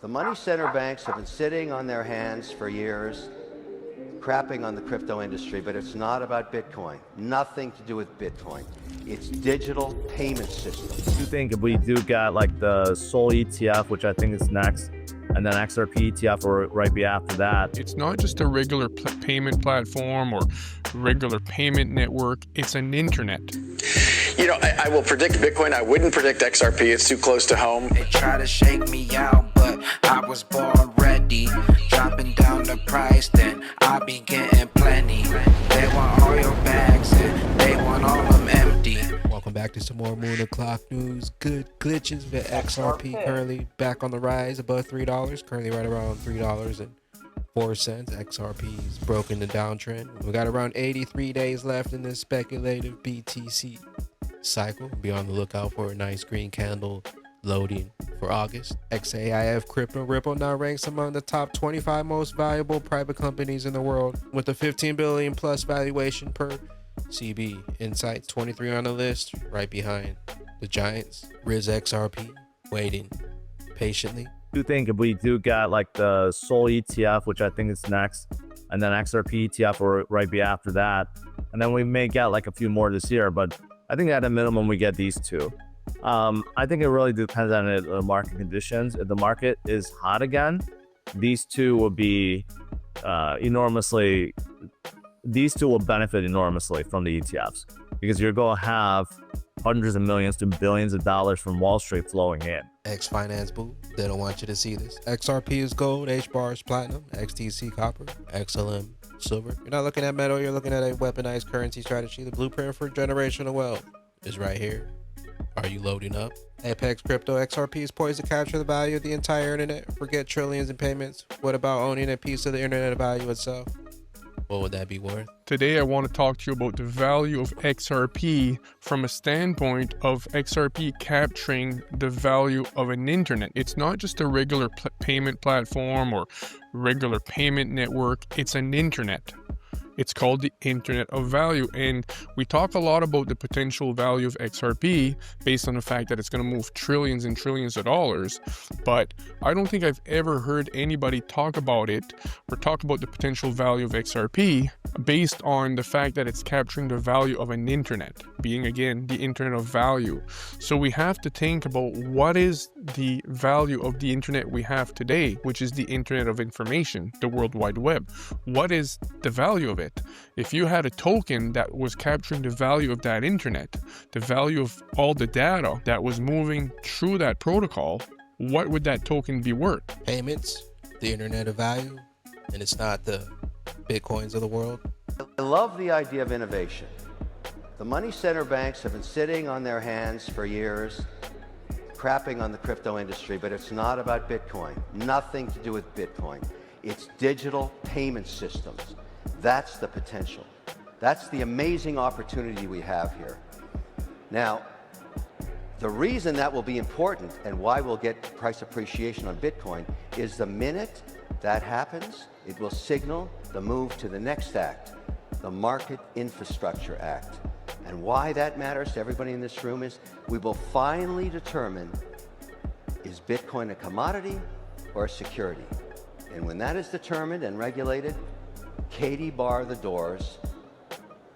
The money center banks have been sitting on their hands for years, crapping on the crypto industry, but it's not about Bitcoin. Nothing to do with Bitcoin. It's digital payment systems. I do think if we do get like the Sol ETF, which I think is next, and then XRP ETF or right after that. It's not just a regular payment platform or regular payment network. It's an internet. You know, I will predict Bitcoin. I wouldn't predict XRP. It's too close to home. They try to shake me out, but I was born ready. Dropping down the price, then I be getting plenty. They want all your bags and they want all of them empty. Welcome back to some more Moon O'Clock news. Good glitches with XRP currently back on the rise above $3. Currently right around $3.04. XRP is broken the downtrend. We got around 83 days left in this speculative BTC cycle. Be on the lookout for a nice green candle loading for August. XAIF Crypto Ripple now ranks among the top 25 most valuable private companies in the world with a 15 billion plus valuation per CB. Insights 23 on the list, right behind the giants. Riz XRP waiting patiently. I do think if we do get like the Sol ETF, which I think is next, and then XRP ETF or right after that, and then we may get like a few more this year, but I think at a minimum we get these two. I think it really depends on the market conditions. If the market is hot again, these two will be enormously. These two will benefit enormously from the ETFs because you're going to have hundreds of millions to billions of dollars from Wall Street flowing in. X Finance Boo, they don't want you to see this. XRP is gold, HBAR is platinum, XTC copper, XLM silver. You're not looking at metal, you're looking at a weaponized currency strategy. The blueprint for generational wealth is right here. Are you loading up? Apex Crypto XRP is poised to capture the value of the entire internet. Forget trillions in payments. What about owning a piece of the internet value itself? What would that be worth? Today I want to talk to you about the value of XRP from a standpoint of XRP capturing the value of an internet. It's not just a regular payment platform or regular payment network. It's an internet. It's called the Internet of Value, and we talk a lot about the potential value of XRP based on the fact that it's going to move trillions and trillions of dollars, but I don't think I've ever heard anybody talk about it or talk about the potential value of XRP based on the fact that it's capturing the value of an internet, being again the Internet of Value. So we have to think about what is the value of the internet we have today, which is the Internet of Information, the World Wide Web. What is the value of it? If you had a token that was capturing the value of that internet, the value of all the data that was moving through that protocol, what would that token be worth? Payments, the Internet of Value, and it's not the Bitcoins of the world. I love the idea of innovation. The money center banks have been sitting on their hands for years, crapping on the crypto industry, but it's not about Bitcoin. Nothing to do with Bitcoin. It's digital payment systems. That's the potential. That's the amazing opportunity we have here. Now, the reason that will be important and why we'll get price appreciation on Bitcoin is the minute that happens, it will signal the move to the next act, the Market Infrastructure Act. And why that matters to everybody in this room is we will finally determine, is Bitcoin a commodity or a security? And when that is determined and regulated, Katie bar the doors,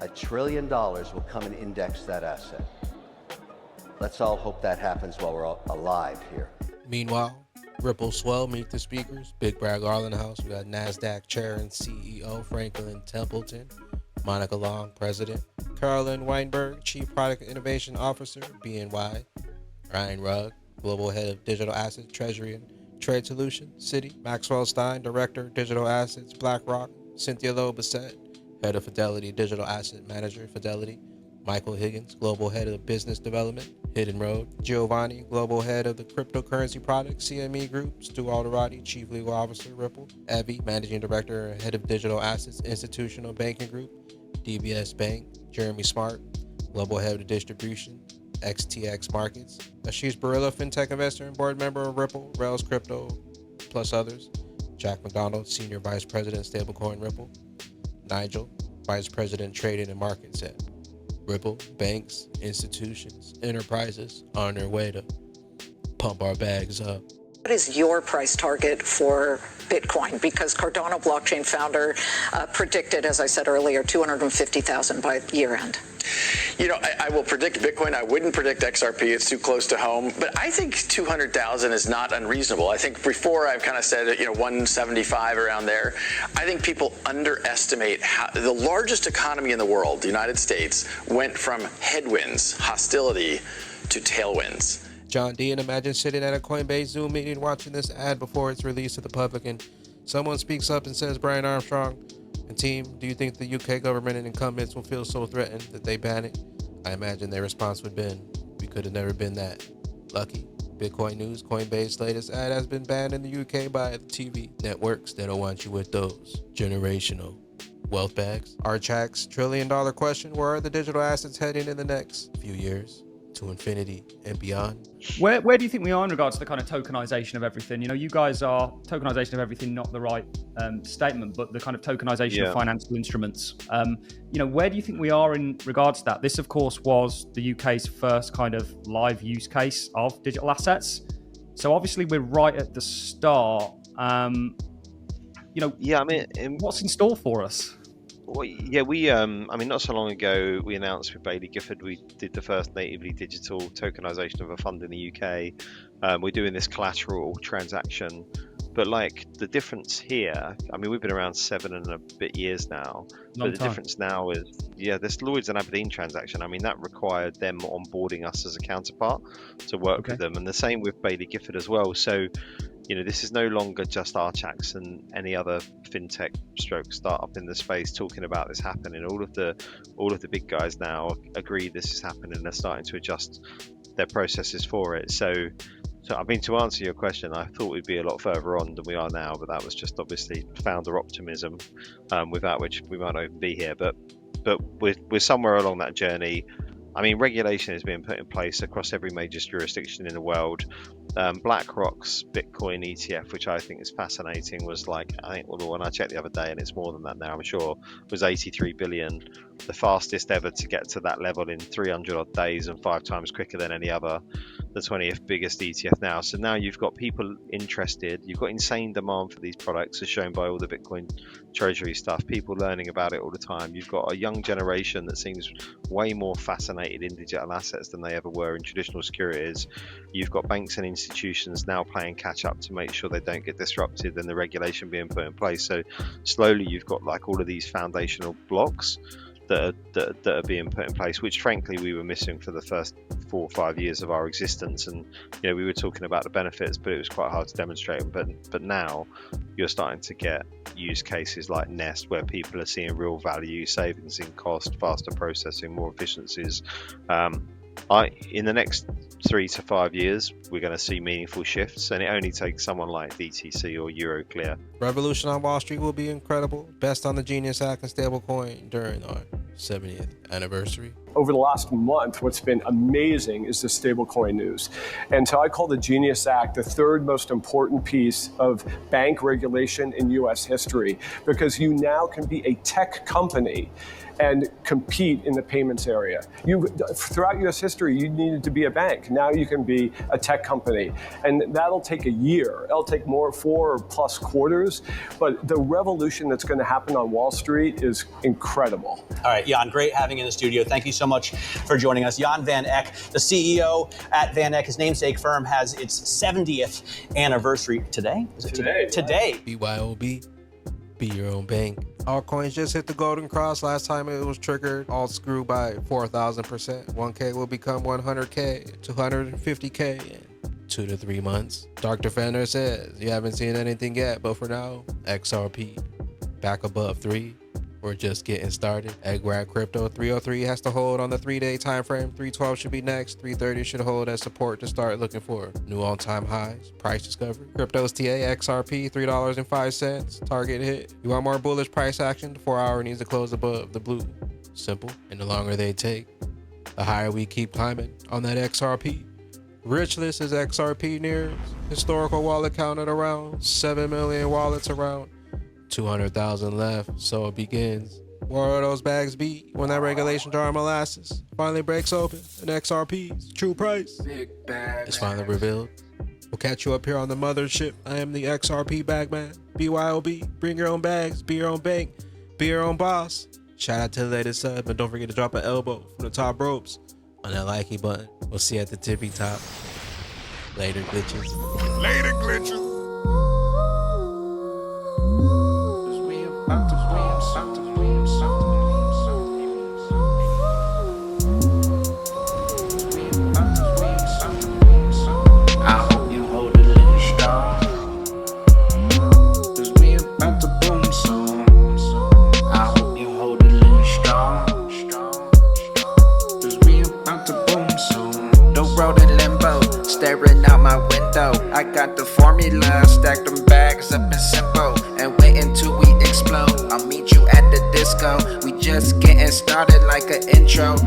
$1 trillion will come and index that asset. Let's all hope that happens while we're all alive here. Meanwhile, Ripple swell meet the speakers. Big Brad Garland House. We got NASDAQ Chair and CEO Franklin Templeton, Monica Long, President, Carolyn Weinberg, Chief Product Innovation Officer, BNY, Ryan Rugg, Global Head of Digital Assets, Treasury and Trade Solutions, Citi, Maxwell Stein, Director, Digital Assets, BlackRock, Cynthia Lowe Bissett, Head of Fidelity Digital Asset Manager, Fidelity, Michael Higgins, Global Head of Business Development, Hidden Road, Giovanni, Global Head of the Cryptocurrency Product, CME Group, Stu Alderati, Chief Legal Officer, Ripple, Evie, Managing Director and Head of Digital Assets, Institutional Banking Group, DBS Bank, Jeremy Smart, Global Head of Distribution, XTX Markets, Ashish Barilla, FinTech Investor and Board Member of Ripple, Rails Crypto, plus others, Jack McDonald, Senior Vice President, Stablecoin Ripple, Nigel, Vice President, Trading and Markets at Ripple. Banks, institutions, enterprises on their way to pump our bags up. What is your price target for Bitcoin? Because Cardano blockchain founder predicted, as I said earlier, 250,000 by year end. You know, I will predict Bitcoin. I wouldn't predict XRP. It's too close to home. But I think 200,000 is not unreasonable. I think before I've kind of said, 175 around there. I think people underestimate how the largest economy in the world, the United States, went from headwinds, hostility, to tailwinds. John D, and imagine sitting at a Coinbase Zoom meeting watching this ad before it's released to the public, and someone speaks up and says, Brian Armstrong and team, do you think the UK government and incumbents will feel so threatened that they ban it? I imagine their response would have been, we could have never been that lucky. Bitcoin news, Coinbase latest ad has been banned in the UK by the TV networks. They don't want you with those generational wealth bags. Archak's $1 trillion question, where are the digital assets heading in the next few years? To infinity and beyond. Where do you think we are in regards to the kind of tokenization of everything? You guys are tokenization of everything, not the right statement, but the kind of tokenization of financial instruments. Where do you think we are in regards to that? This, of course, was the UK's first kind of live use case of digital assets. So obviously we're right at the start. What's in store for us? Well, yeah, not so long ago, we announced with Bailey Gifford, we did the first natively digital tokenization of a fund in the UK. We're doing this collateral transaction, but the difference here, we've been around 7 and a bit years now, but the difference now is, this Lloyds and Aberdeen transaction, that required them onboarding us as a counterpart to work with them, and the same with Bailey Gifford as well. So, this is no longer just Archax and any other fintech stroke startup in the space talking about this happening. All of the big guys now agree this is happening and they're starting to adjust their processes for it. So to answer your question, I thought we'd be a lot further on than we are now, but that was just obviously founder optimism, without which we might not even be here. But we're somewhere along that journey. Regulation is being put in place across every major jurisdiction in the world. BlackRock's Bitcoin ETF, which I think is fascinating, was the one I checked the other day, and it's more than that now, I'm sure, was 83 billion, the fastest ever to get to that level in 300 odd days and 5 times quicker than any other, the 20th biggest ETF now. So now you've got people interested, you've got insane demand for these products as shown by all the Bitcoin treasury stuff, people learning about it all the time. You've got a young generation that seems way more fascinated in digital assets than they ever were in traditional securities. You've got banks and institutions now playing catch up to make sure they don't get disrupted and the regulation being put in place. So slowly you've got all of these foundational blocks that are being put in place, which frankly we were missing for the first 4 or 5 years of our existence. And we were talking about the benefits, but it was quite hard to demonstrate them. But now you're starting to get use cases like Nest, where people are seeing real value, savings in cost, faster processing, more efficiencies. In the next 3 to 5 years, we're going to see meaningful shifts, and it only takes someone like DTC or Euroclear. Revolution on Wall Street will be incredible. Best on the Genius Act and stablecoin during our 70th anniversary. Over the last month, what's been amazing is the stablecoin news. And so I call the Genius Act the 3rd most important piece of bank regulation in US history, because you now can be a tech company and compete in the payments area. Throughout US history, you needed to be a bank. Now you can be a tech company. And that'll take a year. It'll take 4+ quarters. But the revolution that's going to happen on Wall Street is incredible. All right, Jan, great having you in the studio. Thank you so much for joining us. Jan van Eck, the CEO at Van Eck, his namesake firm, has its 70th anniversary today. Is it today? Today. BYOB. Be your own bank. Altcoins just hit the golden cross. Last time it was triggered, alts grew by 4,000%. 1K will become 100K, 250K in 2 to 3 months. Dark Defender says, you haven't seen anything yet, but for now, XRP back above 3. We're just getting started. Egg Grab Crypto 303 has to hold on the 3-day time frame. 312 should be next. 330 should hold as support to start looking for new all-time highs. Price discovery. Crypto's TA XRP $3.05. Target hit. You want more bullish price action? The 4-hour needs to close above the blue. Simple. And the longer they take, the higher we keep climbing on that XRP. Rich list is XRP nears. Historical wallet count at around 7 million wallets around. 200,000 left, so it begins. Where will those bags be when that regulation jar of molasses finally breaks open and XRP's true price is finally revealed? We'll catch you up here on the mothership. I am the XRP Bagman. BYOB. Bring your own bags. Be your own bank. Be your own boss. Shout out to the latest sub, but don't forget to drop an elbow from the top ropes on that likey button. We'll see you at the tippy top. Later, glitches. Later, glitches. I hope you hold it little strong, 'cause we about to boom soon. I hope you hold it little strong, 'cause we about to boom soon. The road in limbo, staring out my window. I got the formula, stack them bags up and simple, and wait until we explode. I'll meet you at the disco. We just getting started like an intro.